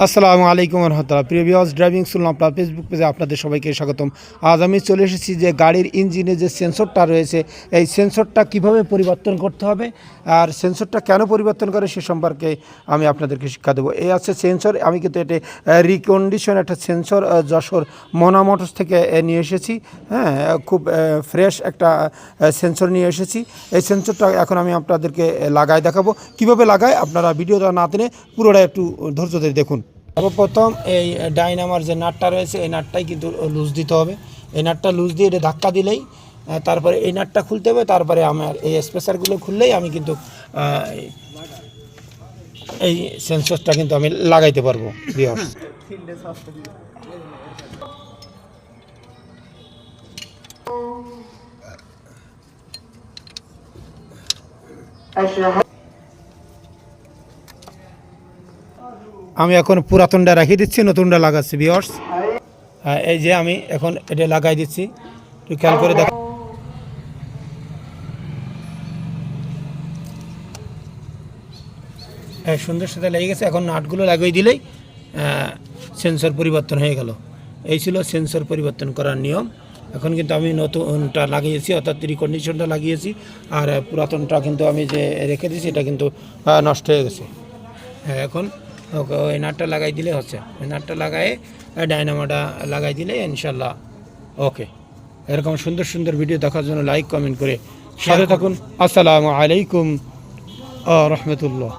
আসসালামু আলাইকুম রহমতুল্লাহ। প্রিয় ভিউয়ার্স, ড্রাইভিং স্কুল আপনার ফেসবুক পেজে আপনাদের সবাইকে স্বাগতম। আজ আমি চলে এসেছি যে গাড়ির ইঞ্জিনে যে সেন্সরটা রয়েছে, এই সেন্সরটা কিভাবে পরিবর্তন করতে হবে আর সেন্সরটা কেন পরিবর্তন করে সে সম্পর্কে আমি আপনাদেরকে শিক্ষা দেবো। এই আছে সেন্সর। আমি কিন্তু এটা রিকন্ডিশন একটা সেন্সর যশোর মোনা মোটরস থেকে নিয়ে এসেছি। হ্যাঁ, খুব ফ্রেশ একটা সেন্সর নিয়ে এসেছি। এই সেন্সরটা এখন আমি আপনাদেরকে লাগাই দেখাবো। কিভাবে লাগাই আপনারা ভিডিওটা না টেনে পুরোটা একটু ধৈর্য ধরে দেখুন। সর্বপ্রথম এই ডাইনামার যে নাটটা রয়েছে এই নাটটাই কিন্তু লুজ দিতে হবে। এই নাটটা লুজ দিয়ে এটা ধাক্কা দিলেই তারপরে এই নাটটা খুলতে হবে। তারপরে আমার এই স্পেসারগুলো খুললেই আমি কিন্তু এই সেন্সরটা কিন্তু আমি লাগাইতে পারবো। ভিউয়ার্স, আমি এখন পুরাতনটা রেখে দিচ্ছি, নতুনটা লাগাচ্ছি। ভিউয়ার্স, এই যে আমি এখন এটা লাগাই দিচ্ছি, একটু খেয়াল করে দেখ। সুন্দর সাথে লেগে গেছে। এখন নাটগুলো লাগিয়ে দিলেই সেন্সর পরিবর্তন হয়ে গেল। এই ছিল সেন্সর পরিবর্তন করার নিয়ম। এখন কিন্তু আমি নতুনটা লাগিয়েছি, অর্থাৎ রিকন্ডিশনটা লাগিয়েছি। আর পুরাতনটা কিন্তু আমি যে রেখে দিয়েছি এটা কিন্তু নষ্ট হয়ে গেছে। এখন ওই নাটটা লাগাই দিলে হচ্ছে। ওই নাটটা লাগায়ে ডায়নামোটা লাগাই দিলে ইনশাল্লাহ ওকে। এরকম সুন্দর সুন্দর ভিডিও দেখার জন্য লাইক কমেন্ট করে সাথে থাকুন। আসসালামু আলাইকুম রহমতুল্লাহ।